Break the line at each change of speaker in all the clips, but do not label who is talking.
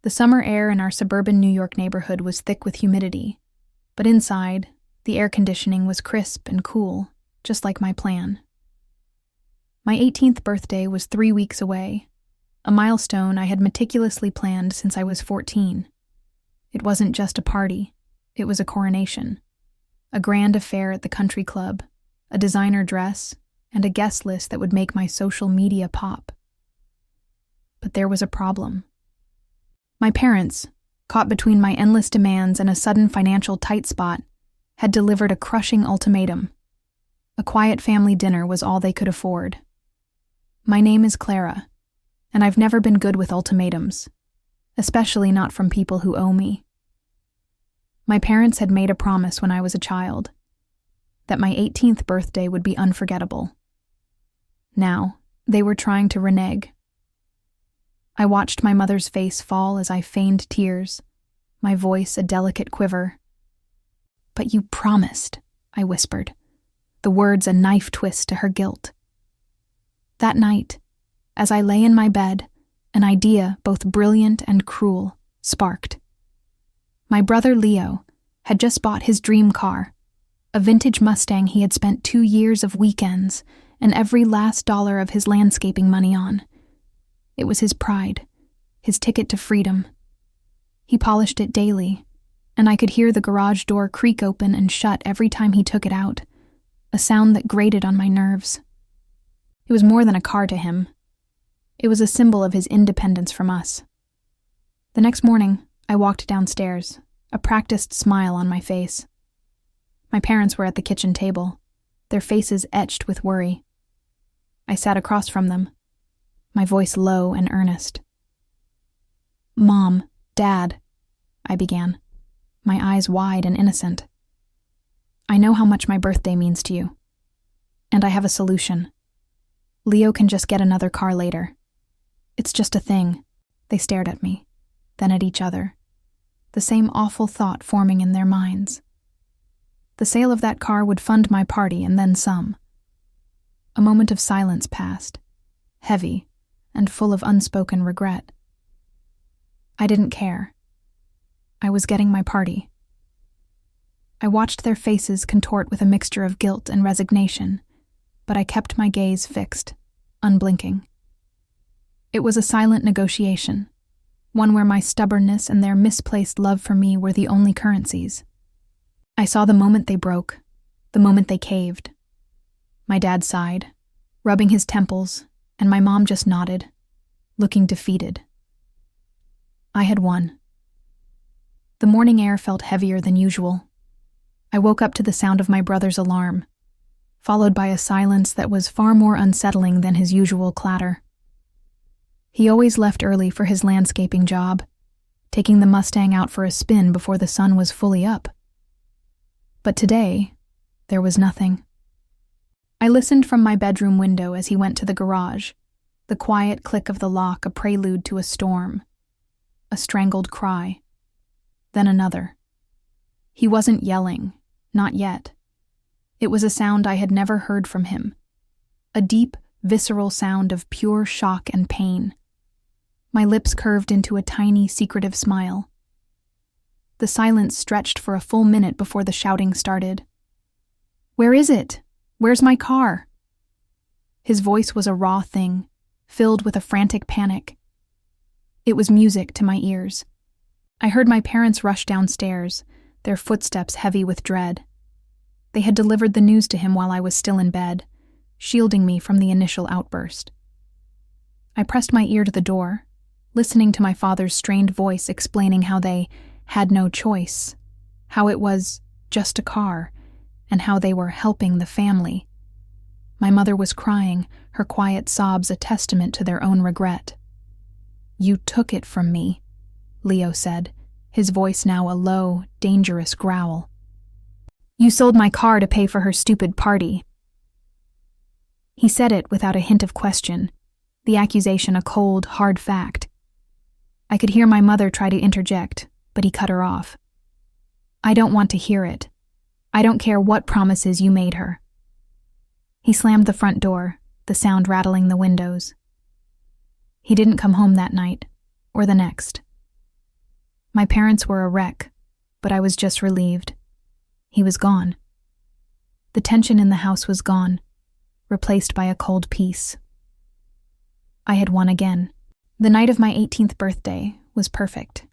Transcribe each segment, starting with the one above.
The summer air in our suburban New York neighborhood was thick with humidity, but inside, the air conditioning was crisp and cool, just like my plan. My 18th birthday was 3 weeks away, a milestone I had meticulously planned since I was 14. It wasn't just a party, it was a coronation. A grand affair at the country club, a designer dress, and a guest list that would make my social media pop. But there was a problem. My parents, caught between my endless demands and a sudden financial tight spot, had delivered a crushing ultimatum. A quiet family dinner was all they could afford. My name is Clara, and I've never been good with ultimatums, especially not from people who owe me. My parents had made a promise when I was a child, that my 18th birthday would be unforgettable. Now, they were trying to renege. I watched my mother's face fall as I feigned tears, my voice a delicate quiver. "But you promised," I whispered, the words a knife twist to her guilt. That night, as I lay in my bed, an idea both brilliant and cruel sparked. My brother Leo had just bought his dream car, a vintage Mustang he had spent 2 years of weekends and every last dollar of his landscaping money on. It was his pride, his ticket to freedom. He polished it daily, and I could hear the garage door creak open and shut every time he took it out, a sound that grated on my nerves. It was more than a car to him. It was a symbol of his independence from us. The next morning, I walked downstairs, a practiced smile on my face. My parents were at the kitchen table, their faces etched with worry. I sat across from them, my voice low and earnest. "Mom, Dad," I began, my eyes wide and innocent. "I know how much my birthday means to you, and I have a solution. Leo can just get another car later. It's just a thing." They stared at me, then at each other, the same awful thought forming in their minds. The sale of that car would fund my party and then some. A moment of silence passed, heavy and full of unspoken regret. I didn't care. I was getting my party. I watched their faces contort with a mixture of guilt and resignation, but I kept my gaze fixed, unblinking. It was a silent negotiation, one where my stubbornness and their misplaced love for me were the only currencies. I saw the moment they broke, the moment they caved. My dad sighed, rubbing his temples, and my mom just nodded, looking defeated. I had won. The morning air felt heavier than usual. I woke up to the sound of my brother's alarm, followed by a silence that was far more unsettling than his usual clatter. He always left early for his landscaping job, taking the Mustang out for a spin before the sun was fully up. But today, there was nothing. I listened from my bedroom window as he went to the garage, the quiet click of the lock a prelude to a storm. A strangled cry. Then another. He wasn't yelling, not yet. It was a sound I had never heard from him. A deep, visceral sound of pure shock and pain. My lips curved into a tiny, secretive smile. The silence stretched for a full minute before the shouting started. "Where is it? Where's my car?" His voice was a raw thing, filled with a frantic panic. It was music to my ears. I heard my parents rush downstairs, their footsteps heavy with dread. They had delivered the news to him while I was still in bed, shielding me from the initial outburst. I pressed my ear to the door, listening to my father's strained voice explaining how they had no choice, how it was just a car, and how they were helping the family. My mother was crying, her quiet sobs a testament to their own regret. "You took it from me," Leo said, his voice now a low, dangerous growl. "You sold my car to pay for her stupid party." He said it without a hint of question, the accusation a cold, hard fact. I could hear my mother try to interject, but he cut her off. "I don't want to hear it. I don't care what promises you made her." He slammed the front door, the sound rattling the windows. He didn't come home that night, or the next. My parents were a wreck, but I was just relieved. He was gone. The tension in the house was gone, replaced by a cold peace. I had won again. The night of my 18th birthday was perfect.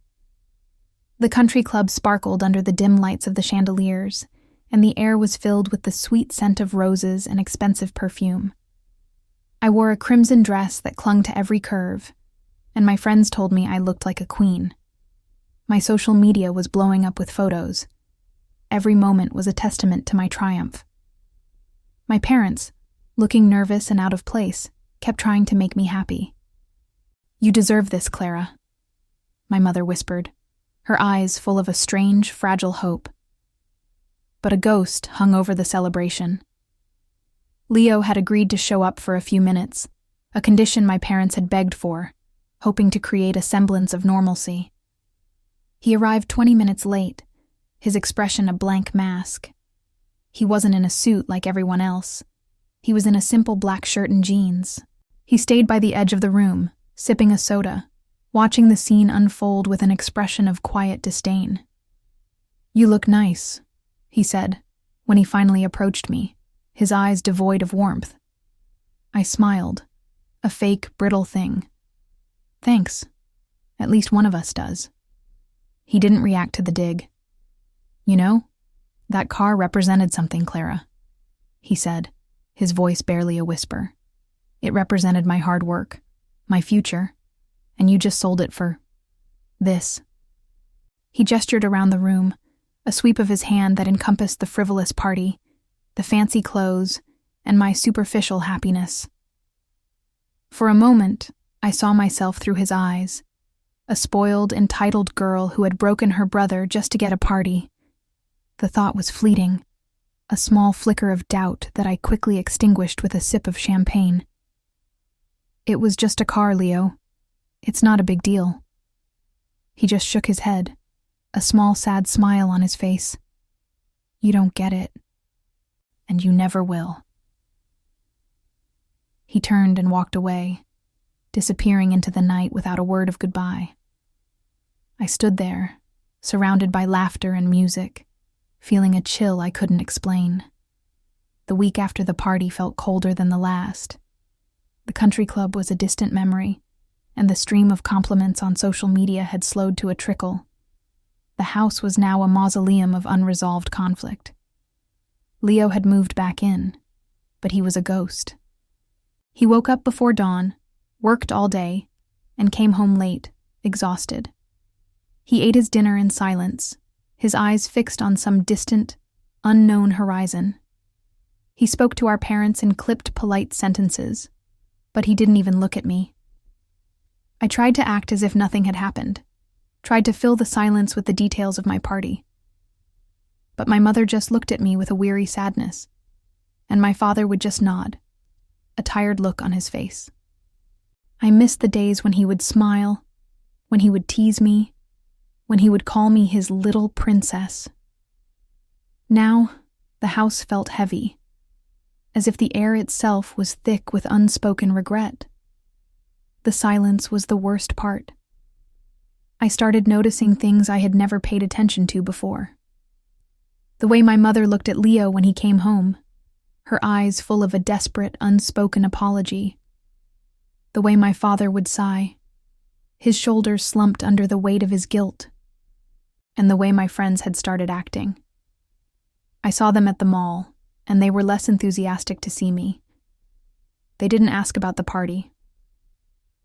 The country club sparkled under the dim lights of the chandeliers, and the air was filled with the sweet scent of roses and expensive perfume. I wore a crimson dress that clung to every curve, and my friends told me I looked like a queen. My social media was blowing up with photos. Every moment was a testament to my triumph. My parents, looking nervous and out of place, kept trying to make me happy. "You deserve this, Clara," my mother whispered, her eyes full of a strange, fragile hope. But a ghost hung over the celebration. Leo had agreed to show up for a few minutes, a condition my parents had begged for, hoping to create a semblance of normalcy. He arrived 20 minutes late, his expression a blank mask. He wasn't in a suit like everyone else. He was in a simple black shirt and jeans. He stayed by the edge of the room, sipping a soda, watching the scene unfold with an expression of quiet disdain. "You look nice," he said, when he finally approached me, his eyes devoid of warmth. I smiled, a fake, brittle thing. "Thanks. At least one of us does." He didn't react to the dig. "You know, that car represented something, Clara," he said, his voice barely a whisper. "It represented my hard work, my future, and you just sold it for this." He gestured around the room, a sweep of his hand that encompassed the frivolous party, the fancy clothes, and my superficial happiness. For a moment, I saw myself through his eyes, a spoiled, entitled girl who had broken her brother just to get a party. The thought was fleeting, a small flicker of doubt that I quickly extinguished with a sip of champagne. "It was just a car, Leo. It's not a big deal." He just shook his head, a small sad smile on his face. "You don't get it, and you never will." He turned and walked away, disappearing into the night without a word of goodbye. I stood there, surrounded by laughter and music, feeling a chill I couldn't explain. The week after the party felt colder than the last. The country club was a distant memory, and the stream of compliments on social media had slowed to a trickle. The house was now a mausoleum of unresolved conflict. Leo had moved back in, but he was a ghost. He woke up before dawn, worked all day, and came home late, exhausted. He ate his dinner in silence, his eyes fixed on some distant, unknown horizon. He spoke to our parents in clipped, polite sentences, but he didn't even look at me. I tried to act as if nothing had happened, tried to fill the silence with the details of my party. But my mother just looked at me with a weary sadness, and my father would just nod, a tired look on his face. I missed the days when he would smile, when he would tease me, when he would call me his little princess. Now, the house felt heavy, as if the air itself was thick with unspoken regret. The silence was the worst part. I started noticing things I had never paid attention to before. The way my mother looked at Leo when he came home, her eyes full of a desperate, unspoken apology. The way my father would sigh, his shoulders slumped under the weight of his guilt, and the way my friends had started acting. I saw them at the mall, and they were less enthusiastic to see me. They didn't ask about the party.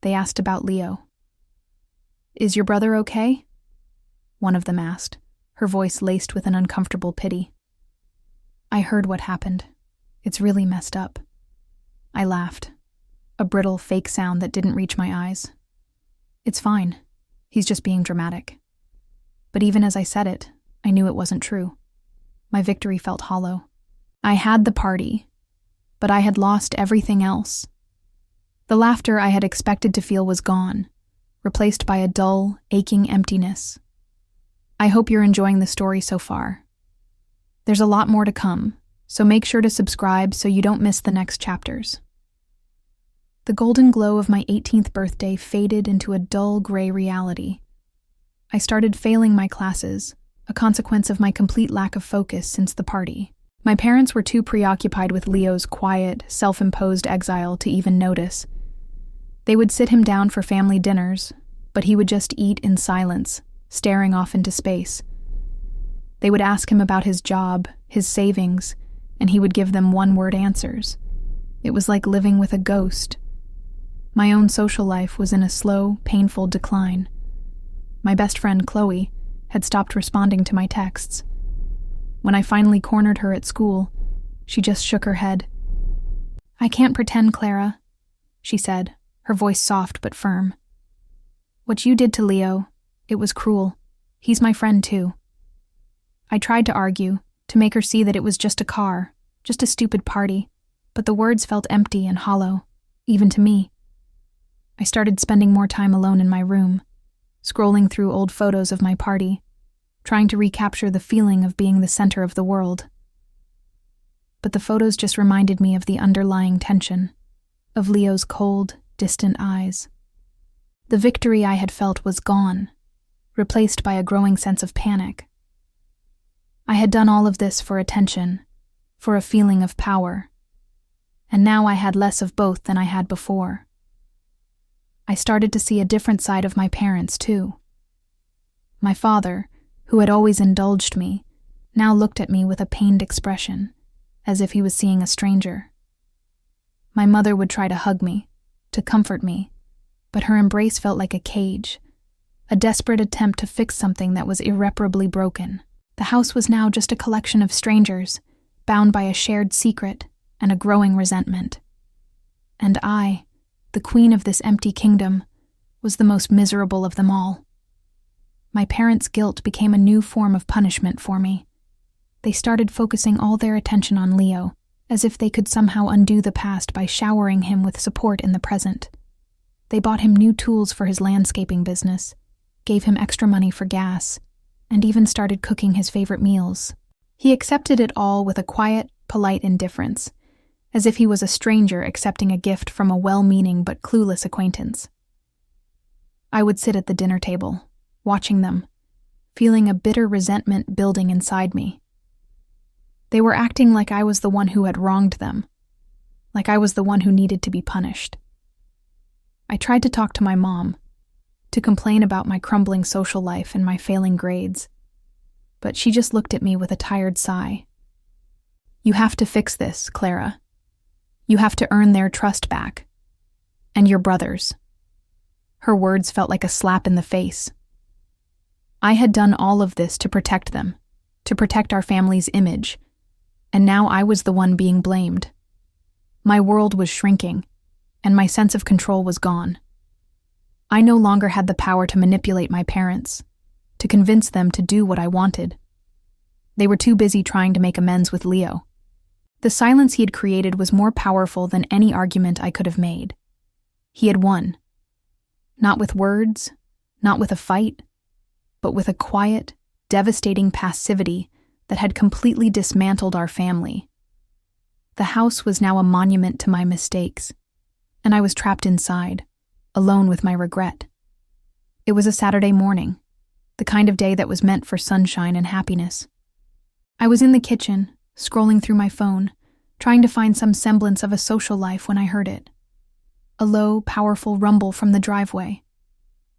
They asked about Leo. "Is your brother okay?" one of them asked, her voice laced with an uncomfortable pity. "I heard what happened. It's really messed up." I laughed, a brittle, fake sound that didn't reach my eyes. "It's fine. He's just being dramatic." But even as I said it, I knew it wasn't true. My victory felt hollow. I had the party, but I had lost everything else. The laughter I had expected to feel was gone, replaced by a dull, aching emptiness. I hope you're enjoying the story so far. There's a lot more to come, so make sure to subscribe so you don't miss the next chapters. The golden glow of my 18th birthday faded into a dull gray reality. I started failing my classes, a consequence of my complete lack of focus since the party. My parents were too preoccupied with Leo's quiet, self-imposed exile to even notice. They would sit him down for family dinners, but he would just eat in silence, staring off into space. They would ask him about his job, his savings, and he would give them one-word answers. It was like living with a ghost. My own social life was in a slow, painful decline. My best friend, Chloe, had stopped responding to my texts. When I finally cornered her at school, she just shook her head. "I can't pretend, Clara," she said, her voice soft but firm. "What you did to Leo, it was cruel. He's my friend too." I tried to argue, to make her see that it was just a car, just a stupid party, but the words felt empty and hollow, even to me. I started spending more time alone in my room, scrolling through old photos of my party, trying to recapture the feeling of being the center of the world. But the photos just reminded me of the underlying tension, of Leo's cold, distant eyes. The victory I had felt was gone, replaced by a growing sense of panic. I had done all of this for attention, for a feeling of power, and now I had less of both than I had before. I started to see a different side of my parents, too. My father, who had always indulged me, now looked at me with a pained expression, as if he was seeing a stranger. My mother would try to hug me, to comfort me, but her embrace felt like a cage, a desperate attempt to fix something that was irreparably broken. The house was now just a collection of strangers, bound by a shared secret and a growing resentment. And I, the queen of this empty kingdom, was the most miserable of them all. My parents' guilt became a new form of punishment for me. They started focusing all their attention on Leo, as if they could somehow undo the past by showering him with support in the present. They bought him new tools for his landscaping business, gave him extra money for gas, and even started cooking his favorite meals. He accepted it all with a quiet, polite indifference, as if he was a stranger accepting a gift from a well-meaning but clueless acquaintance. I would sit at the dinner table, watching them, feeling a bitter resentment building inside me. They were acting like I was the one who had wronged them, like I was the one who needed to be punished. I tried to talk to my mom, to complain about my crumbling social life and my failing grades, but she just looked at me with a tired sigh. "You have to fix this, Clara. You have to earn their trust back. And your brothers." Her words felt like a slap in the face. I had done all of this to protect them, to protect our family's image, and now I was the one being blamed. My world was shrinking, and my sense of control was gone. I no longer had the power to manipulate my parents, to convince them to do what I wanted. They were too busy trying to make amends with Leo. The silence he had created was more powerful than any argument I could have made. He had won. Not with words, not with a fight, but with a quiet, devastating passivity that had completely dismantled our family. The house was now a monument to my mistakes, and I was trapped inside, alone with my regret. It was a Saturday morning, the kind of day that was meant for sunshine and happiness. I was in the kitchen, scrolling through my phone, trying to find some semblance of a social life when I heard it. A low, powerful rumble from the driveway.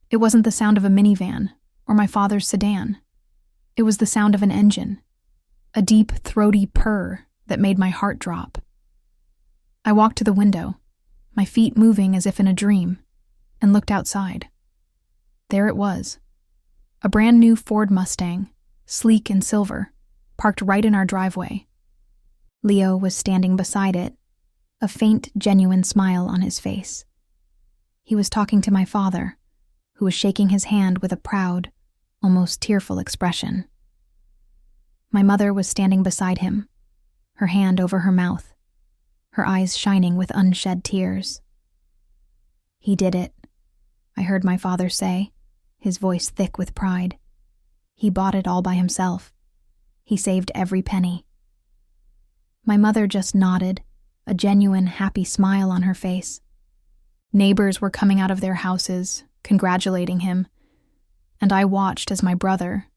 It wasn't the sound of a minivan or my father's sedan. It was the sound of an engine, a deep, throaty purr that made my heart drop. I walked to the window, my feet moving as if in a dream, and looked outside. There it was, a brand new Ford Mustang, sleek and silver, parked right in our driveway. Leo was standing beside it, a faint, genuine smile on his face. He was talking to my father, who was shaking his hand with a proud, almost tearful expression. My mother was standing beside him, her hand over her mouth, her eyes shining with unshed tears. "He did it," I heard my father say, his voice thick with pride. "He bought it all by himself. He saved every penny." My mother just nodded, a genuine, happy smile on her face. Neighbors were coming out of their houses, congratulating him, and I watched as my brother,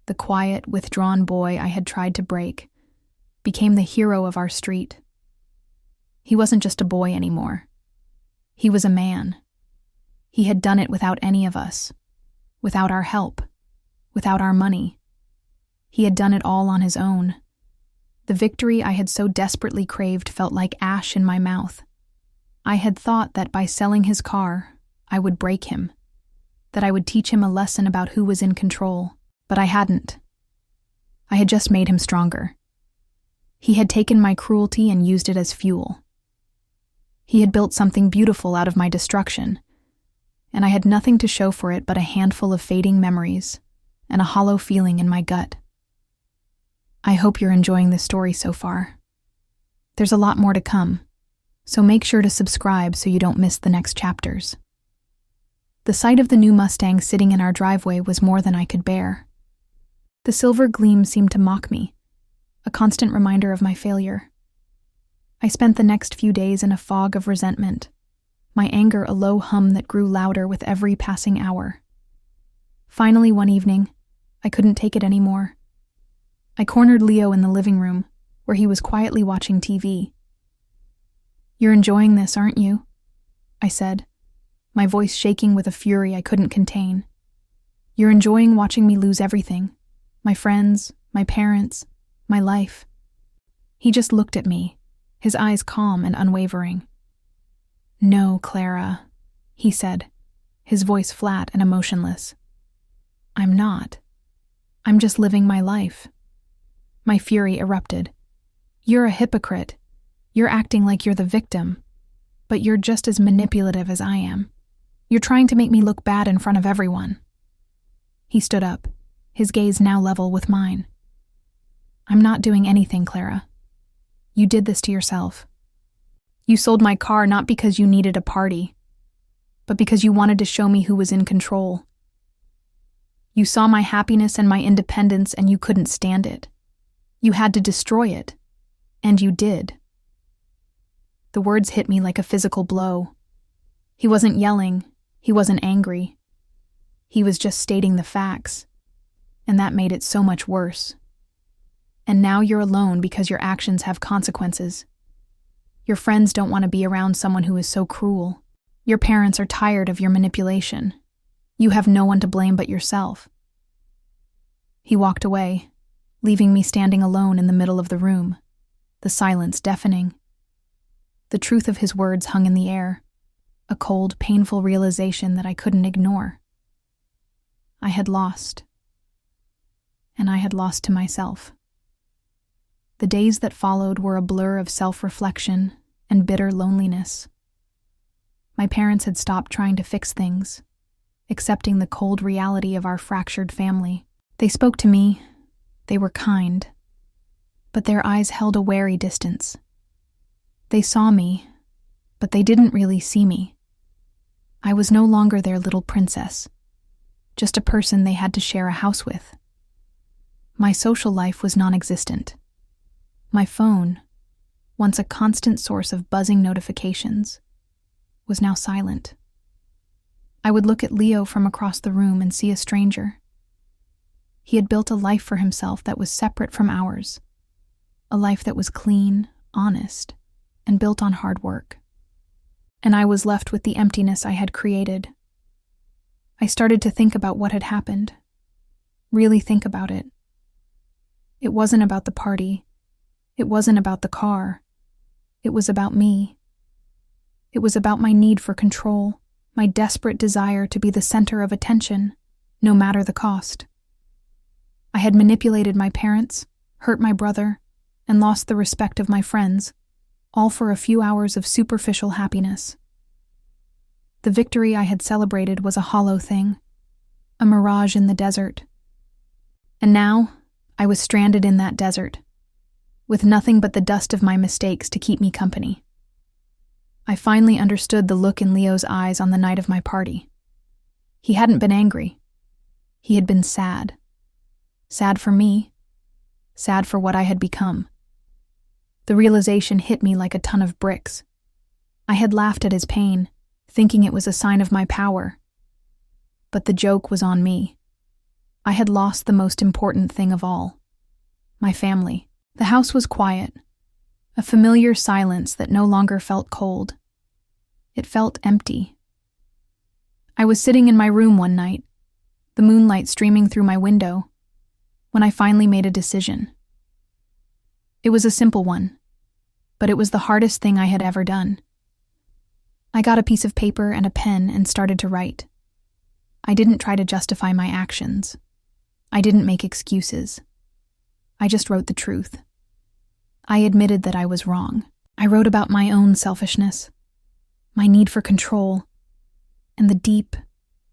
the quiet, withdrawn boy I had tried to break, became the hero of our street. He wasn't just a boy anymore. He was a man. He had done it without any of us, without our help, without our money. He had done it all on his own. The victory I had so desperately craved felt like ash in my mouth. I had thought that by selling his car, I would break him, that I would teach him a lesson about who was in control, but I hadn't. I had just made him stronger. He had taken my cruelty and used it as fuel. He had built something beautiful out of my destruction, and I had nothing to show for it but a handful of fading memories and a hollow feeling in my gut. I hope you're enjoying this story so far. There's a lot more to come, so make sure to subscribe so you don't miss the next chapters. The sight of the new Mustang sitting in our driveway was more than I could bear. The silver gleam seemed to mock me, a constant reminder of my failure. I spent the next few days in a fog of resentment, my anger a low hum that grew louder with every passing hour. Finally, one evening, I couldn't take it anymore. I cornered Leo in the living room, where he was quietly watching TV. "You're enjoying this, aren't you?" I said, my voice shaking with a fury I couldn't contain. "You're enjoying watching me lose everything, my friends, my parents, my life." He just looked at me, his eyes calm and unwavering. "No, Clara," he said, his voice flat and emotionless. "I'm not. I'm just living my life." My fury erupted. "You're a hypocrite. You're acting like you're the victim, but you're just as manipulative as I am. You're trying to make me look bad in front of everyone." He stood up, his gaze now level with mine. "I'm not doing anything, Clara. You did this to yourself. You sold my car not because you needed a party, but because you wanted to show me who was in control. You saw my happiness and my independence and you couldn't stand it. You had to destroy it, and you did." The words hit me like a physical blow. He wasn't yelling, he wasn't angry. He was just stating the facts, and that made it so much worse. "And now you're alone because your actions have consequences. Your friends don't want to be around someone who is so cruel. Your parents are tired of your manipulation. You have no one to blame but yourself." He walked away, leaving me standing alone in the middle of the room, the silence deafening. The truth of his words hung in the air, a cold, painful realization that I couldn't ignore. I had lost, and I had lost to myself. The days that followed were a blur of self-reflection and bitter loneliness. My parents had stopped trying to fix things, accepting the cold reality of our fractured family. They spoke to me. They were kind, but their eyes held a wary distance. They saw me, but they didn't really see me. I was no longer their little princess, just a person they had to share a house with. My social life was non-existent. My phone, once a constant source of buzzing notifications, was now silent. I would look at Leo from across the room and see a stranger. He had built a life for himself that was separate from ours, a life that was clean, honest, and built on hard work. And I was left with the emptiness I had created. I started to think about what had happened, really think about it. It wasn't about the party. It wasn't about the car. It was about me. It was about my need for control, my desperate desire to be the center of attention, no matter the cost. I had manipulated my parents, hurt my brother, and lost the respect of my friends, all for a few hours of superficial happiness. The victory I had celebrated was a hollow thing, a mirage in the desert. And now, I was stranded in that desert, with nothing but the dust of my mistakes to keep me company. I finally understood the look in Leo's eyes on the night of my party. He hadn't been angry. He had been sad. Sad for me. Sad for what I had become. The realization hit me like a ton of bricks. I had laughed at his pain, thinking it was a sign of my power. But the joke was on me. I had lost the most important thing of all. My family. The house was quiet. A familiar silence that no longer felt cold. It felt empty. I was sitting in my room one night, the moonlight streaming through my window, when I finally made a decision. It was a simple one, but it was the hardest thing I had ever done. I got a piece of paper and a pen and started to write. I didn't try to justify my actions. I didn't make excuses. I just wrote the truth. I admitted that I was wrong. I wrote about my own selfishness, my need for control, and the deep,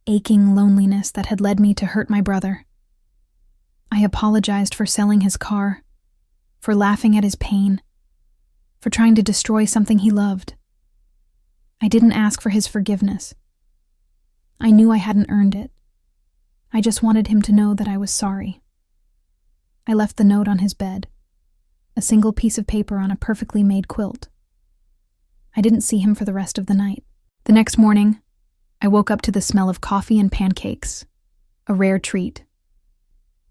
aching loneliness that had led me to hurt my brother. I apologized for selling his car, for laughing at his pain, for trying to destroy something he loved. I didn't ask for his forgiveness. I knew I hadn't earned it. I just wanted him to know that I was sorry. I left the note on his bed, a single piece of paper on a perfectly made quilt. I didn't see him for the rest of the night. The next morning, I woke up to the smell of coffee and pancakes, a rare treat.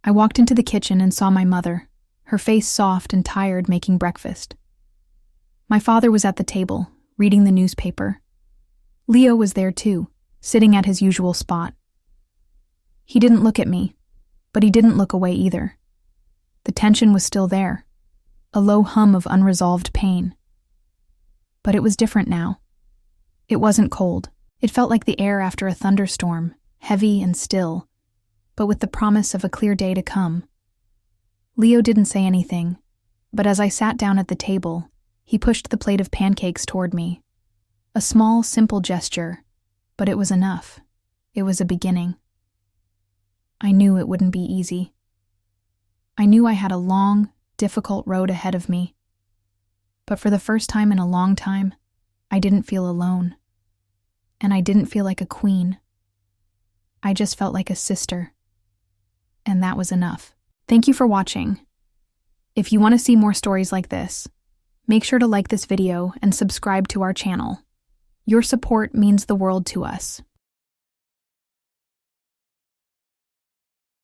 I walked into the kitchen and saw my mother, her face soft and tired, making breakfast. My father was at the table, reading the newspaper. Leo was there too, sitting at his usual spot. He didn't look at me, but he didn't look away either. The tension was still there, a low hum of unresolved pain. But it was different now. It wasn't cold. It felt like the air after a thunderstorm, heavy and still, but with the promise of a clear day to come. Leo didn't say anything, but as I sat down at the table, he pushed the plate of pancakes toward me. A small, simple gesture, but it was enough. It was a beginning. I knew it wouldn't be easy. I knew I had a long, difficult road ahead of me. But for the first time in a long time, I didn't feel alone. And I didn't feel like a queen. I just felt like a sister. And that was enough. Thank you for watching. If you want to see more stories like this, make sure to like this video and subscribe to our channel. Your support means the world to us.